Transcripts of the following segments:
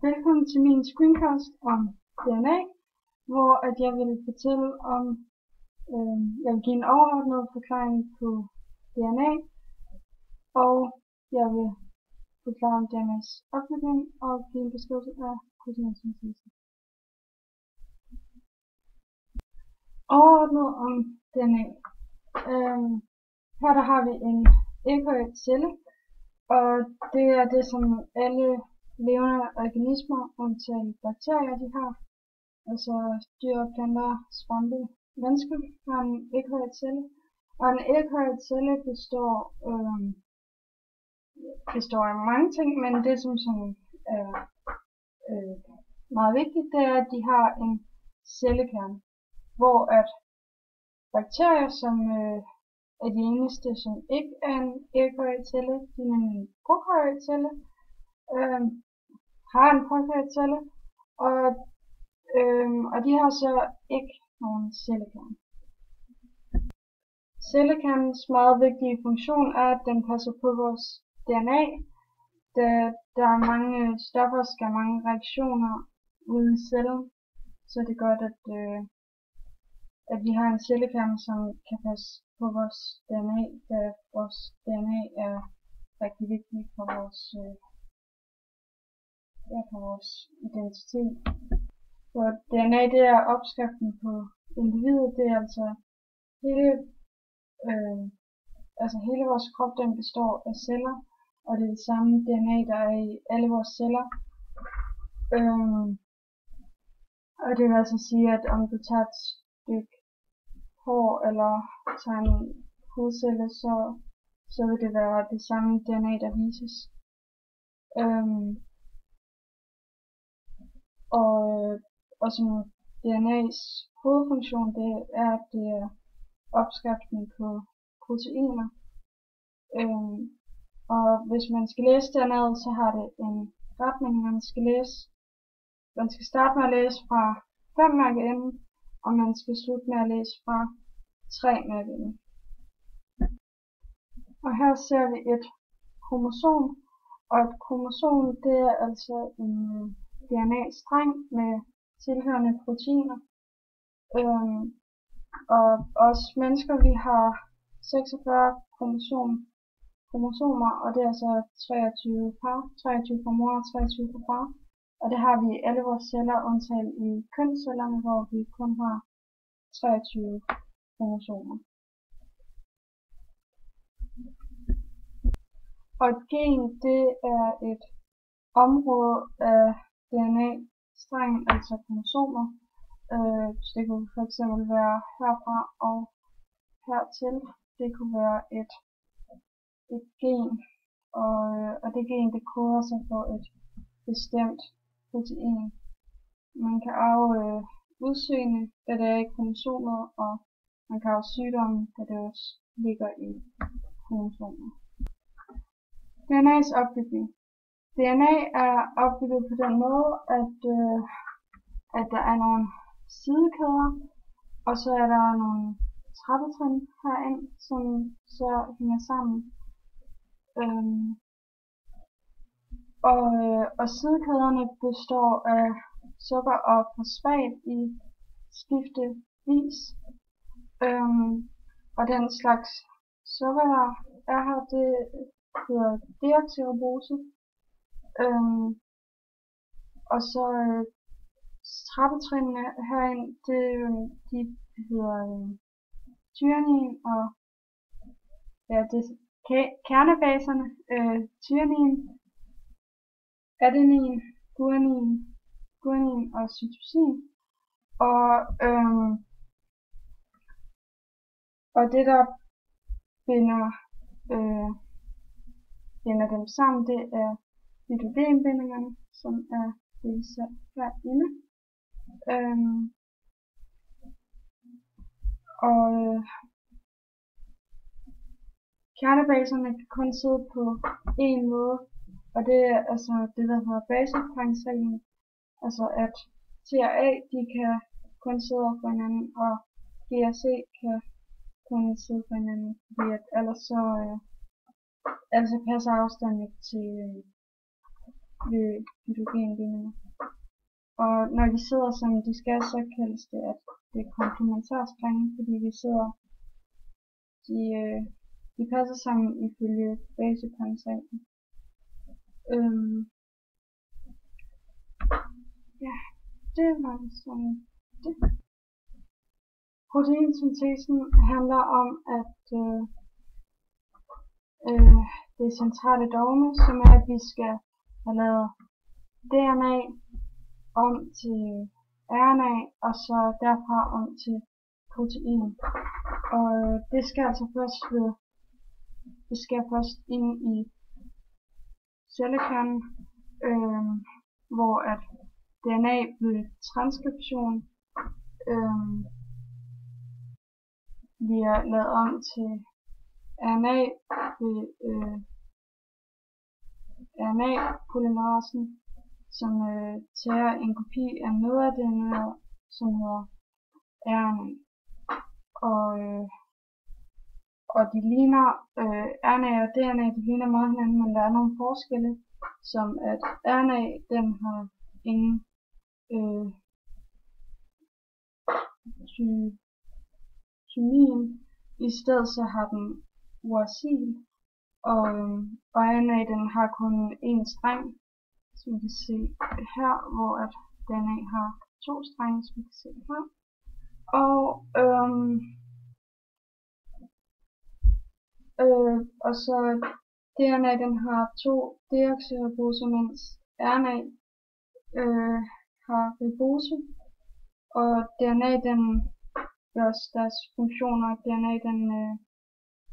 Velkommen til min screencast om DNA, hvor jeg vil fortælle om, jeg vil give en overordnet forklaring på DNA, og jeg vil forklare om DNA's opbygning og give en beskrivelse af proteinsyntesen. Overordnet om DNA. Her der har vi en eukaryot celle, og det er det, som alle levende organismer, undtagen bakterier, de har. Altså dyr, planter, svampe, mennesker har en eukaryot celle. Og en eukaryot celle består af mange ting, men det som er meget vigtigt, det er, at de har en cellekerne, hvor at bakterier, som er de eneste, som ikke er en eukaryot celle, de er en prokaryot celle, har en prokaryot celle, og de har så ikke nogen cellekerne. Cellekernens meget vigtige funktion er, at den passer på vores DNA. Der er mange stoffer, der skal mange reaktioner ude i cellen, så det er godt, at vi har en cellekerne, som kan passe på vores DNA, da vores DNA er rigtig vigtigt for vores identitet. Så DNA, det er opskriften på individet, det er altså hele vores krop, den består af celler, og det er det samme DNA, der er i alle vores celler. Og det vil altså sige, at om du tager et stykke hår eller tager en hudcelle, så vil det være det samme DNA, der vises. Og som DNA's hovedfunktion, det er, at det er opskriften på proteiner. Og hvis man skal læse DNA'et, så har det en retning, man skal læse. Man skal starte med at læse fra 5 mærkeenden, og man skal slutte med at læse fra 3 mærkeenden. Og her ser vi et kromosom, og et kromosom, det er altså en DNA-streng med tilhørende proteiner. Og os mennesker, vi har 46 kromosomer, og det er altså 23 par, 23 fra mor og 23 fra far. Og det har vi i alle vores celler, undtagen i kønscellerne, hvor vi kun har 23 kromosomer. Og et gen, det er et område af DNA-strengen, altså kromosomer. Det kunne for eksempel være herfra og hertil. Det kunne være et gen, og det gen, det koder sig for et bestemt protein. Man kan arve udseende, da det er i kromosomet, og man kan arve sygdomme, da det også ligger i kromosomet. DNA's opbygning. DNA er opbygget på den måde, at der er nogle sidekæder, og så er der nogle trappetrin herind, som så hænger sammen. Og sidekæderne består af sukker og fosfat i skiftevis. Og den slags sukker, der er her, det hedder deoxyribose. Og så trappetrinene herind, de hedder thionin, og ja, det kernebaserne, thionin, adenin, guanin og cytosin. Og det der binder dem sammen, det er hydrogenbindingerne, som er det vi ser herinde. Kernebaserne kan kun sidde på én måde, og det er altså det, der hedder basepointsreglen. Altså at T og A, de kan kun sidde over for hinanden, og G og C kan kun sidde for hinanden, fordi at ellers passer afstanden ikke ved hydrogenbindinger. Og når de sidder som de skal, så kaldes det, at det er komplementærstrenge, fordi de passer sammen ifølge basekontakten. Ja, det var sådan det. Proteinsyntesen handler om, at det centrale dogme, som er, at vi skal have lavet DNA om til RNA, og så derfra om til protein. Og det skal altså først ind i cellekernen, hvor at DNA ved transkription bliver lavet om til RNA ved RNA-polymerasen, som tager en kopi af noget af DNA, som hedder RNA. Og de ligner, RNA og DNA, de ligner meget hinanden, men der er nogle forskelle, som at RNA, den har ingen tymin, i stedet så har den uracil, og RNA, den har kun én streng, som vi kan se her, hvor at DNA har 2 strenge, som vi kan se her. Og så DNA, den har 2 deoxyriboser, mens RNA har ribose, og DNA, den gør deres funktioner. DNA, den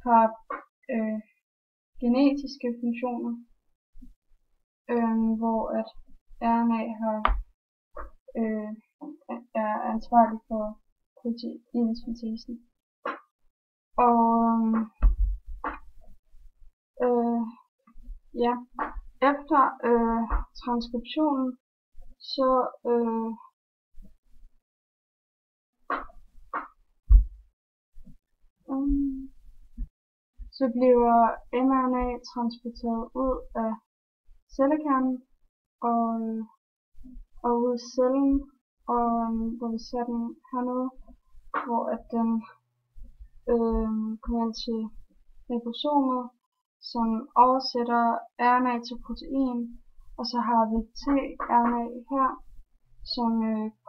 har genetiske funktioner, hvor at RNA er ansvarlig for proteinsyntesen. Og ja, efter transkriptionen, så bliver mRNA transporteret ud af cellekernen og ud i cellen, og hvor vi ser den hernede, hvor at den kommer ind til ribosomet, som oversætter RNA til protein, og så har vi tRNA her, som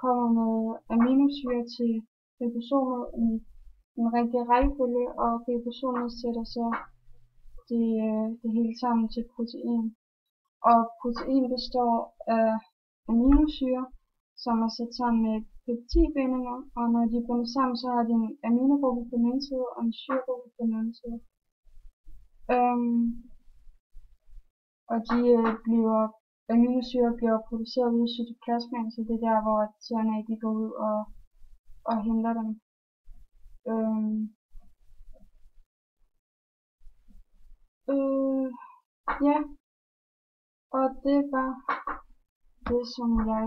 kommer med aminosyre til ribosomet i den rigtige rækkefølge, og ribosomet sætter så det hele sammen til protein. Og protein består af aminosyre, som er sat sammen med peptidbindinger, og når de er bundet sammen, så har de en aminogruppe på den ene side og en syregruppe på den anden side. Og aminosyre bliver produceret ude i cytoplasmaen, så det er der, hvor tRNA de går ud og henter dem. Ja, og det var det, som jeg